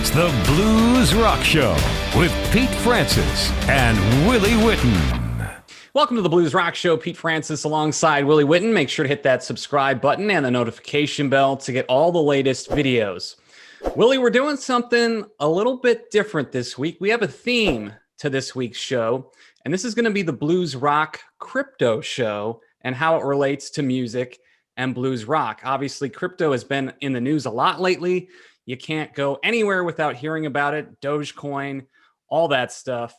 It's the Blues Rock Show with Pete Francis and Willie Witten. Welcome to the Blues Rock Show. Pete Francis alongside Willie Witten. Make sure to hit that subscribe button and the notification bell to get all the latest videos. Willie, we're doing something a little bit different this week. We have a theme to this week's show, and this is going to be the Blues Rock Crypto Show and how it relates to music and blues rock. Obviously, crypto has been in the news a lot lately. You can't go anywhere without hearing about it. Dogecoin, all that stuff.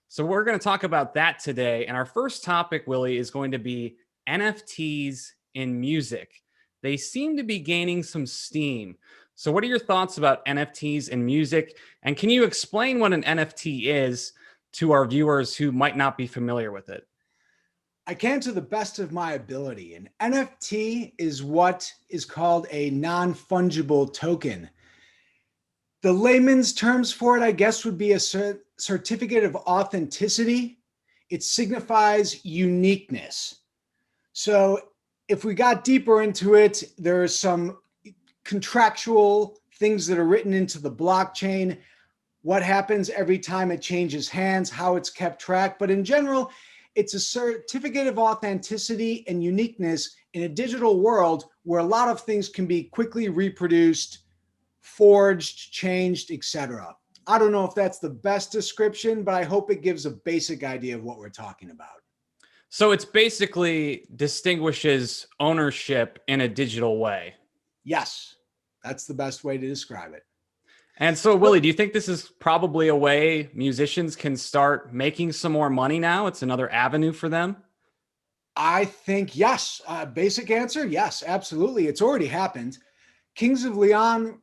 So we're going to talk about that today. And our first topic, Willie, is going to be NFTs in music. They seem to be gaining some steam. So what are your thoughts about NFTs in music? And can you explain what an NFT is to our viewers who might not be familiar with it? I can to the best of my ability. An NFT is what is called a non-fungible token. The layman's terms for it, I guess, would be a certificate of authenticity. It signifies uniqueness. So if we got deeper into it, there are some contractual things that are written into the blockchain, what happens every time it changes hands, how it's kept track. But in general, it's a certificate of authenticity and uniqueness in a digital world where a lot of things can be quickly reproduced, forged, changed, etc. I don't know if that's the best description, but I hope it gives a basic idea of what we're talking about. So it's basically distinguishes ownership in a digital way. Yes, that's the best way to describe it. And so, Willie, do you think this is probably a way musicians can start making some more money now? It's another avenue for them? I think yes. Basic answer, yes, absolutely. It's already happened. Kings of Leon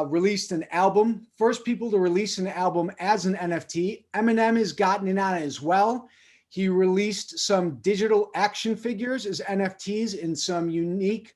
released an album, first people to release an album as an NFT. Eminem has gotten in on it as well. He released some digital action figures as NFTs in some unique,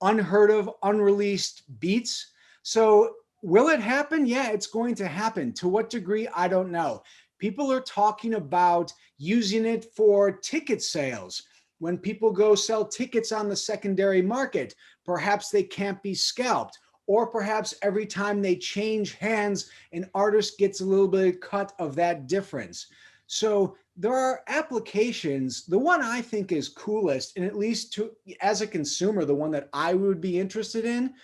unheard of, unreleased beats. So will it happen? Yeah, it's going to happen. To what degree, I don't know. People are talking about using it for ticket sales. When people go sell tickets on the secondary market, perhaps they can't be scalped, or perhaps every time they change hands, an artist gets a little bit of cut of that difference. So there are applications. The one I think is coolest, and at least as a consumer, the one that I would be interested in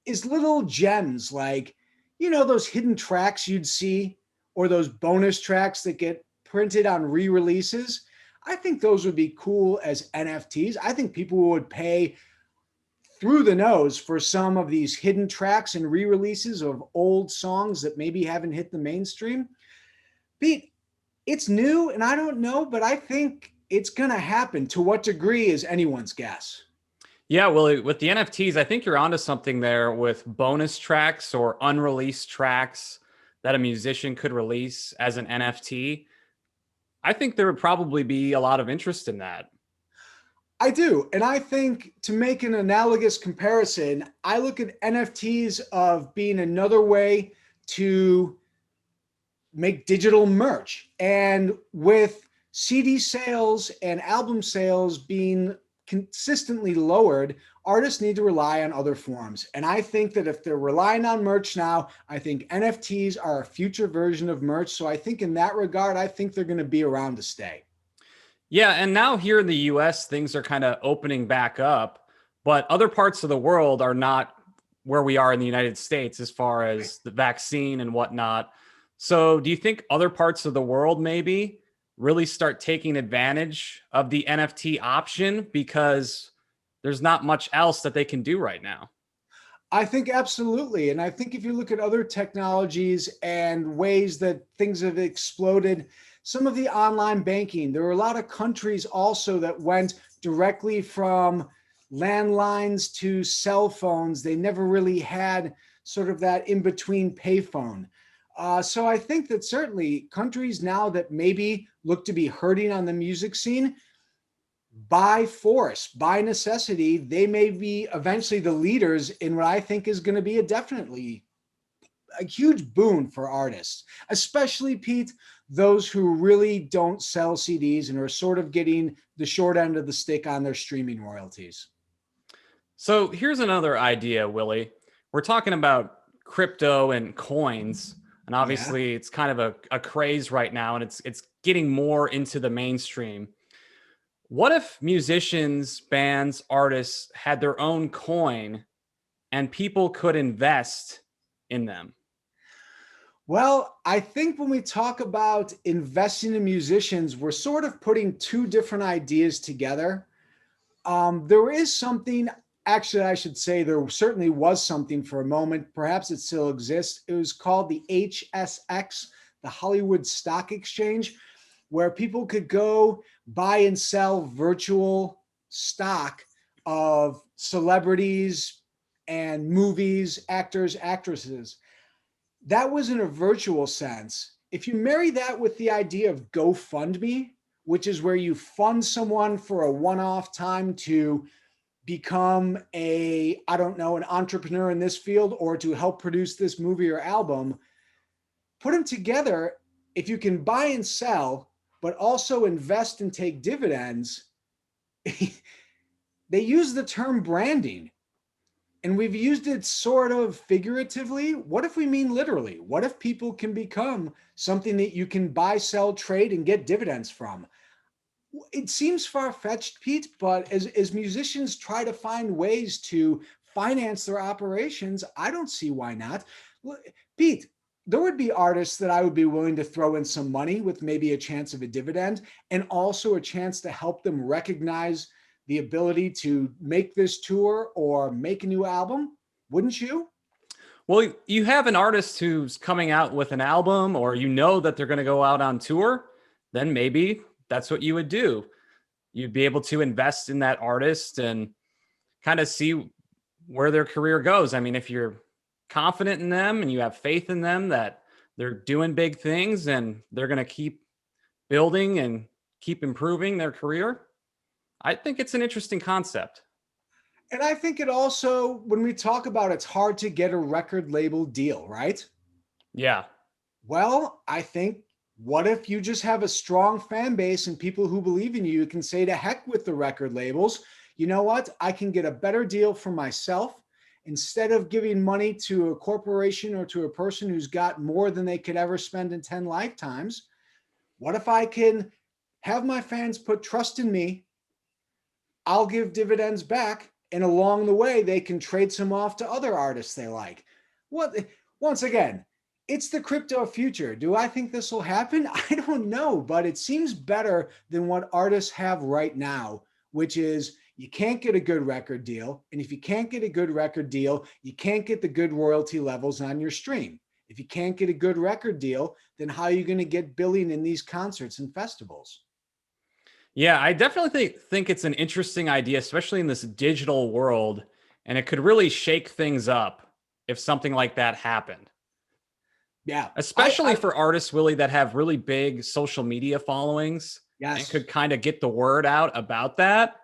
is little gems like, you know, those hidden tracks you'd see, or those bonus tracks that get printed on re-releases. I think those would be cool as NFTs. I think people would pay through the nose for some of these hidden tracks and re-releases of old songs that maybe haven't hit the mainstream. Pete, it's new and I don't know, but I think it's going to happen. To what degree is anyone's guess. Yeah, Willie, with the NFTs, I think you're onto something there with bonus tracks or unreleased tracks that a musician could release as an NFT. I think there would probably be a lot of interest in that. I do. And I think to make an analogous comparison, I look at NFTs of being another way to make digital merch. And with CD sales and album sales being consistently lowered, artists need to rely on other forms. And I think that if they're relying on merch now, I think NFTs are a future version of merch. So I think in that regard, I think they're going to be around to stay. Yeah, and now here in the US, things are kind of opening back up, but other parts of the world are not where we are in the United States as far as the vaccine and whatnot. So do you think other parts of the world maybe really start taking advantage of the NFT option because there's not much else that they can do right now? I think absolutely. And I think if you look at other technologies and ways that things have exploded, some of the online banking, there were a lot of countries also that went directly from landlines to cell phones. They never really had sort of that in-between payphone. So I think that certainly countries now that maybe look to be hurting on the music scene, by force, by necessity, they may be eventually the leaders in what I think is going to be definitely a huge boon for artists, especially, Pete, those who really don't sell CDs and are sort of getting the short end of the stick on their streaming royalties. So here's another idea, Willie. We're talking about crypto and coins, and Yeah. obviously it's kind of a craze right now, and it's getting more into the mainstream. What if musicians, bands, artists had their own coin and people could invest in them? Well, I think when we talk about investing in musicians, we're sort of putting two different ideas together. There is something, actually, I should say, there certainly was something for a moment. Perhaps it still exists. It was called the HSX, the Hollywood Stock Exchange, where people could go buy and sell virtual stock of celebrities and movies, actors, actresses. That was in a virtual sense. If you marry that with the idea of GoFundMe, which is where you fund someone for a one-off time to become I don't know, an entrepreneur in this field or to help produce this movie or album, put them together. If you can buy and sell, but also invest and take dividends, they use the term branding. And we've used it sort of figuratively. What if we mean literally? What if people can become something that you can buy, sell, trade, and get dividends from? It seems far-fetched, Pete, but as musicians try to find ways to finance their operations, I don't see why not. Pete, there would be artists that I would be willing to throw in some money with maybe a chance of a dividend and also a chance to help them recognize the ability to make this tour or make a new album. Wouldn't you? Well, you have an artist who's coming out with an album, or you know that they're going to go out on tour, then maybe that's what you would do. You'd be able to invest in that artist and kind of see where their career goes. I mean, if you're confident in them and you have faith in them that they're doing big things and they're going to keep building and keep improving their career, I think it's an interesting concept. And I think it also, when we talk about it's hard to get a record label deal, right? Yeah. Well, I think what if you just have a strong fan base and people who believe in you, you can say to heck with the record labels. You know what? I can get a better deal for myself instead of giving money to a corporation or to a person who's got more than they could ever spend in 10 lifetimes. What if I can have my fans put trust in me? I'll give dividends back. And along the way, they can trade some off to other artists they like. What? Once again, it's the crypto future. Do I think this will happen? I don't know, but it seems better than what artists have right now, which is you can't get a good record deal. And if you can't get a good record deal, you can't get the good royalty levels on your stream. If you can't get a good record deal, then how are you going to get billing in these concerts and festivals? Yeah, I definitely think it's an interesting idea, especially in this digital world. And it could really shake things up if something like that happened, Yeah. especially for artists, Willie, that have really big social media followings and Yes. could kind of get the word out about that.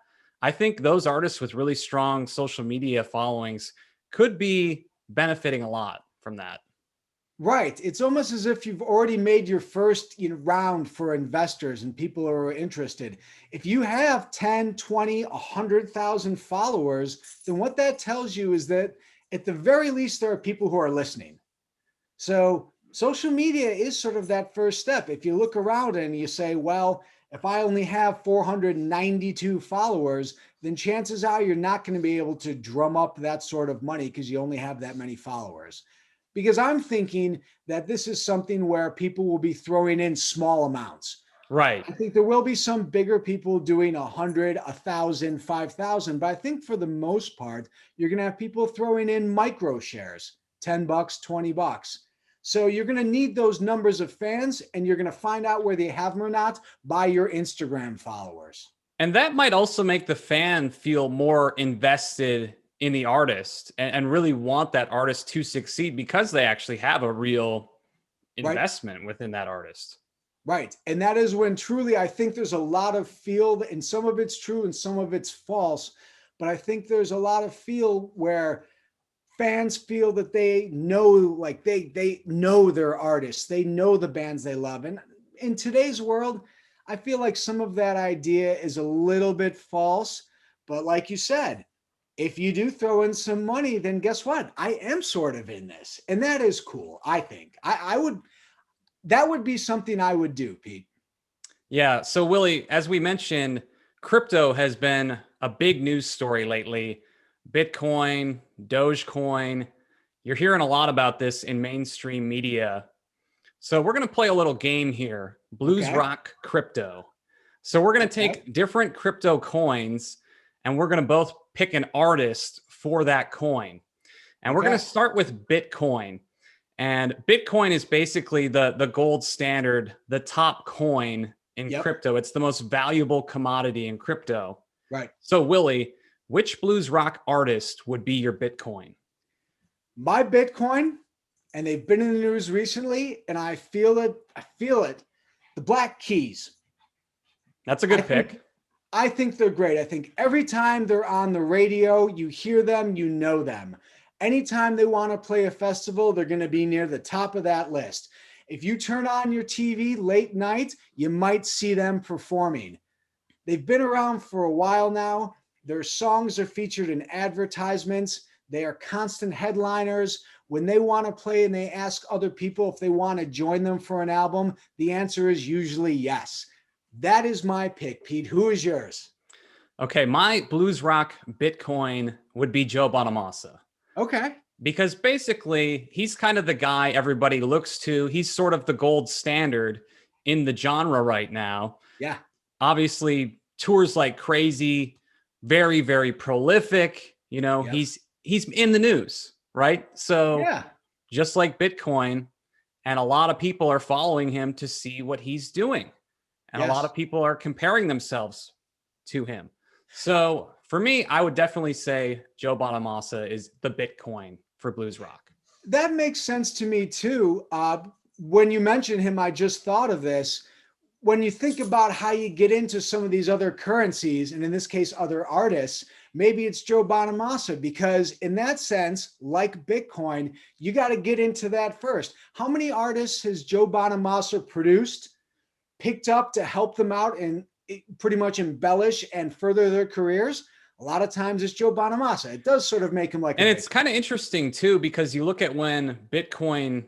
I think those artists with really strong social media followings could be benefiting a lot from that. Right. It's almost as if you've already made your first round for investors and people who are interested. If you have 10, 20, 100,000 followers, then what that tells you is that at the very least, there are people who are listening. So social media is sort of that first step. If you look around and you say, well, if I only have 492 followers, then chances are you're not going to be able to drum up that sort of money because you only have that many followers. Because I'm thinking that this is something where people will be throwing in small amounts. Right. I think there will be some bigger people doing 100, 1,000, 5,000, but I think for the most part, you're going to have people throwing in micro shares, $10, $20. So you're going to need those numbers of fans, and you're going to find out where they have them or not by your Instagram followers. And that might also make the fan feel more invested in the artist and really want that artist to succeed because they actually have a real Right? investment within that artist. Right. And that is when truly I think there's a lot of feel, and some of it's true and some of it's false. But I think there's a lot of feel where fans feel that they know, like they know their artists, they know the bands they love. And in today's world, I feel like some of that idea is a little bit false. But like you said, if you do throw in some money, then guess what? I am sort of in this. And that is cool, I think. That would be something I would do, Pete. Yeah. So, Willie, as we mentioned, crypto has been a big news story lately. Bitcoin, Dogecoin. You're hearing a lot about this in mainstream media. So, we're going to play a little game here, Blues Okay. Rock Crypto. So, we're going to take different crypto coins and we're going to both pick an artist for that coin. And we're going to start with Bitcoin. And Bitcoin is basically the gold standard, the top coin in crypto. It's the most valuable commodity in crypto. Right. So, Willie, which blues rock artist would be your Bitcoin? My Bitcoin, and they've been in the news recently, and I feel it. The Black Keys. That's a good pick. I think they're great. I think every time they're on the radio, you hear them, you know them. Anytime they want to play a festival, they're going to be near the top of that list. If you turn on your TV late night, you might see them performing. They've been around for a while now. Their songs are featured in advertisements. They are constant headliners. When they want to play and they ask other people if they want to join them for an album, the answer is usually yes. That is my pick, Pete. Who is yours? Okay, my blues rock Bitcoin would be Joe Bonamassa. Okay. Because basically, he's kind of the guy everybody looks to. He's sort of the gold standard in the genre right now. Yeah. Obviously, tours like crazy, very, very prolific. You know, he's in the news, right? So just like Bitcoin, and a lot of people are following him to see what he's doing. And a lot of people are comparing themselves to him. So for me, I would definitely say Joe Bonamassa is the Bitcoin for blues rock. That makes sense to me too. When you mentioned him, I just thought of this. When you think about how you get into some of these other currencies, and in this case, other artists, maybe it's Joe Bonamassa, because in that sense, like Bitcoin, you got to get into that first. How many artists has Joe Bonamassa produced, picked up to help them out and pretty much embellish and further their careers? A lot of times it's Joe Bonamassa. It does sort of make him like, and it's kind of interesting too, because you look at when Bitcoin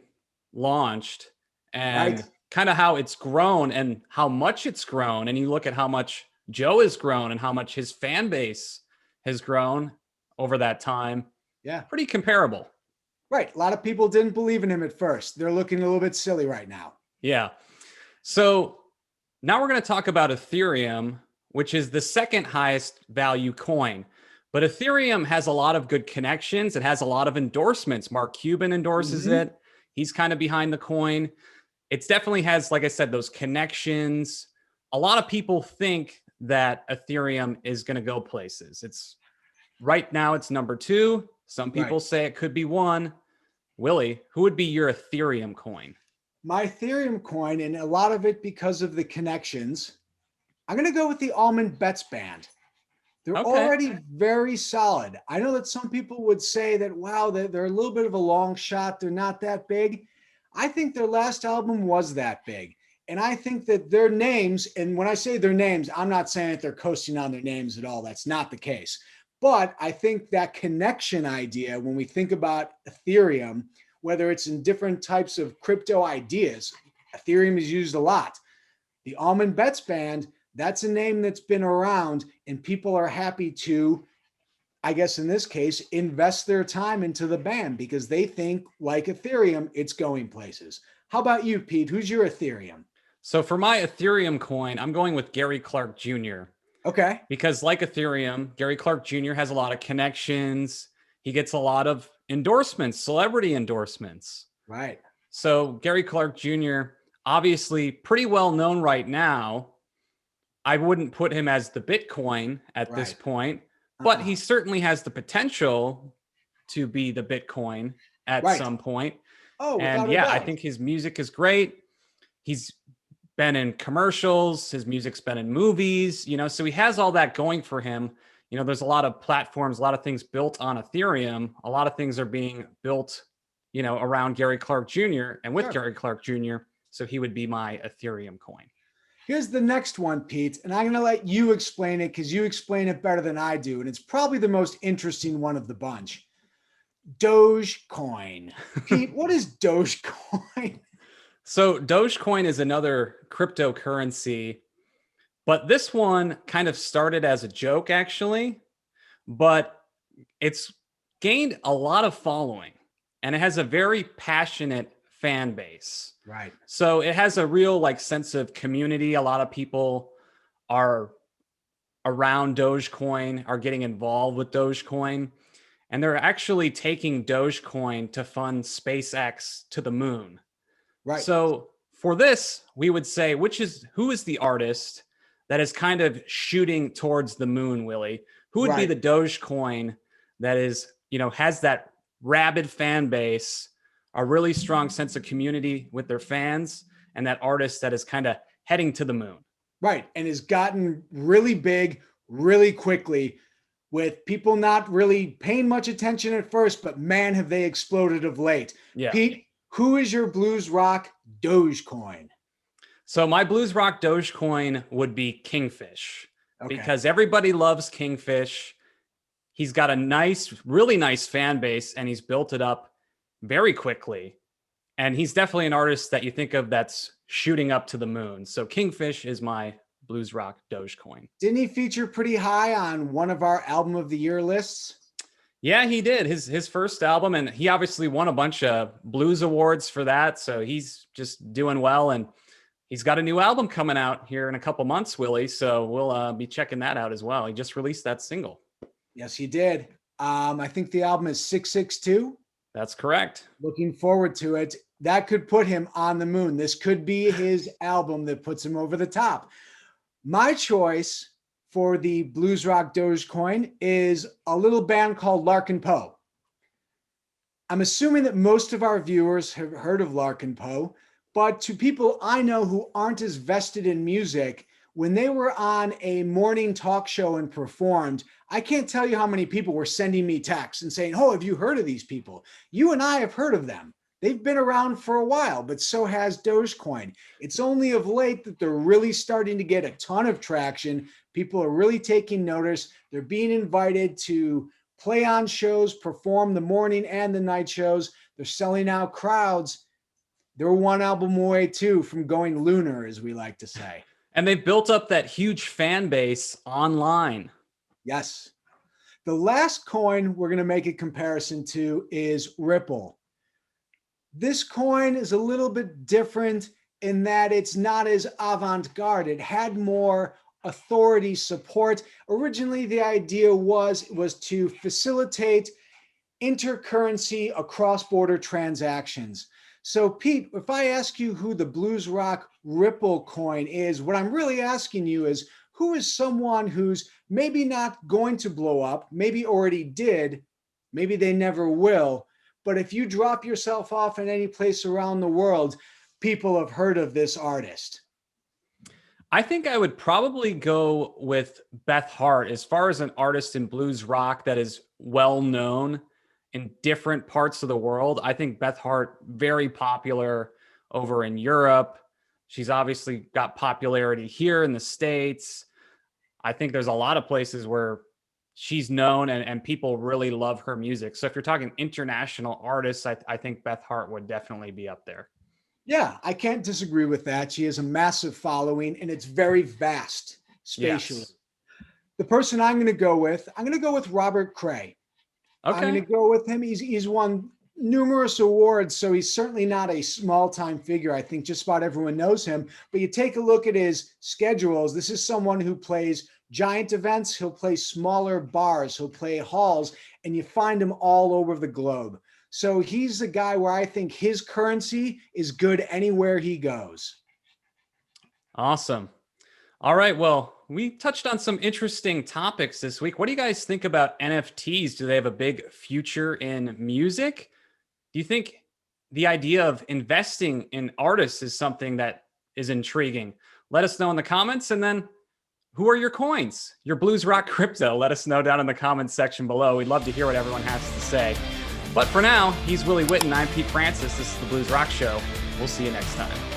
launched and kind of how it's grown and how much it's grown. And you look at how much Joe has grown and how much his fan base has grown over that time. Yeah. Pretty comparable. Right. A lot of people didn't believe in him at first. They're looking a little bit silly right now. Yeah. So now we're going to talk about Ethereum, which is the second highest value coin. But Ethereum has a lot of good connections. It has a lot of endorsements. Mark Cuban endorses it. He's kind of behind the coin. It definitely has, like I said, those connections. A lot of people think that Ethereum is going to go places. It's right now it's number 2. Some people say it could be 1. Willie, who would be your Ethereum coin? My Ethereum coin, and a lot of it because of the connections, I'm going to go with the Almond Bets band. They're already very solid. I know that some people would say that, wow, they're a little bit of a long shot. They're not that big. I think their last album was that big. And I think that their names, and when I say their names, I'm not saying that they're coasting on their names at all. That's not the case. But I think that connection idea, when we think about Ethereum, whether it's in different types of crypto ideas, Ethereum is used a lot. The Almond Bets band, that's a name that's been around, and people are happy to, I guess in this case, invest their time into the band because they think, like Ethereum, it's going places. How about you, Pete? Who's your Ethereum? So for my Ethereum coin, I'm going with Gary Clark Jr. Okay. Because like Ethereum, Gary Clark Jr. has a lot of connections. He gets a lot of endorsements, celebrity endorsements. Right. So Gary Clark Jr., obviously pretty well known right now. I wouldn't put him as the Bitcoin at this point, but he certainly has the potential to be the Bitcoin at some point. Oh, and yeah, I think his music is great. He's been in commercials. His music's been in movies, you know, so he has all that going for him. You know, there's a lot of platforms, a lot of things built on Ethereum. A lot of things are being built, you know, around Gary Clark Jr. and with Gary Clark Jr. So he would be my Ethereum coin. Here's the next one, Pete, and I'm going to let you explain it because you explain it better than I do. And it's probably the most interesting one of the bunch. Dogecoin. Pete, what is Dogecoin? So Dogecoin is another cryptocurrency, but this one kind of started as a joke, actually, but it's gained a lot of following and it has a very passionate fan base. Right. So it has a real like sense of community. A lot of people are around Dogecoin, are getting involved with Dogecoin, and they're actually taking Dogecoin to fund SpaceX to the moon. Right. So for this, we would say, who is the artist that is kind of shooting towards the moon, Willie? Who would be the Dogecoin that is, has that rabid fan base, a really strong sense of community with their fans, and that artist that is kind of heading to the moon? Right. And has gotten really big really quickly with people not really paying much attention at first, but man, have they exploded of late. Yeah. Pete, who is your blues rock Dogecoin? So my blues rock Dogecoin would be Kingfish, because everybody loves Kingfish. He's got a really nice fan base, and he's built it up very quickly. And he's definitely an artist that you think of that's shooting up to the moon. So Kingfish is my blues rock Dogecoin. Didn't he feature pretty high on one of our album of the year lists? Yeah, he did. His first album, and he obviously won a bunch of blues awards for that. So he's just doing well, and he's got a new album coming out here in a couple months, Willie. So we'll be checking that out as well. He just released that single. Yes, he did. I think the album is 662. That's correct. Looking forward to it. That could put him on the moon. This could be his album that puts him over the top. My choice for the blues rock Dogecoin is a little band called Larkin Poe. I'm assuming that most of our viewers have heard of Larkin Poe, but to people I know who aren't as vested in music, when they were on a morning talk show and performed, I can't tell you how many people were sending me texts and saying, "Oh, have you heard of these people? You and I have heard of them. They've been around for a while, but so has Dogecoin." It's only of late that they're really starting to get a ton of traction. People are really taking notice. They're being invited to play on shows, perform the morning and the night shows. They're selling out crowds. They're one album away too from going lunar, as we like to say. And they've built up that huge fan base online. Yes. The last coin we're going to make a comparison to is Ripple. This coin is a little bit different in that it's not as avant-garde. It had more authority support. Originally, the idea was to facilitate intercurrency across border transactions. So Pete, if I ask you who the blues rock Ripple coin is, what I'm really asking you is, who is someone who's maybe not going to blow up, maybe already did, maybe they never will, but if you drop yourself off in any place around the world, people have heard of this artist? I think I would probably go with Beth Hart as far as an artist in blues rock that is well known in different parts of the world. I think Beth Hart, very popular over in Europe. She's obviously got popularity here in the States. I think there's a lot of places where she's known and people really love her music. So if you're talking international artists, I think Beth Hart would definitely be up there. Yeah, I can't disagree with that. She has a massive following and it's very vast spatially. Yes. The person I'm going to go with Robert Cray. Okay. I'm going to go with him. He's won numerous awards, so he's certainly not a small-time figure. I think just about everyone knows him. But you take a look at his schedules. This is someone who plays giant events. He'll play smaller bars. He'll play halls, and you find him all over the globe. So he's a guy where I think his currency is good anywhere he goes. Awesome. All right, well, we touched on some interesting topics this week. What do you guys think about NFTs? Do they have a big future in music? Do you think the idea of investing in artists is something that is intriguing? Let us know in the comments. And then who are your coins? Your blues rock crypto? Let us know down in the comments section below. We'd love to hear what everyone has to say. But for now, he's Willie Witten. I'm Pete Francis. This is the Blues Rock Show. We'll see you next time.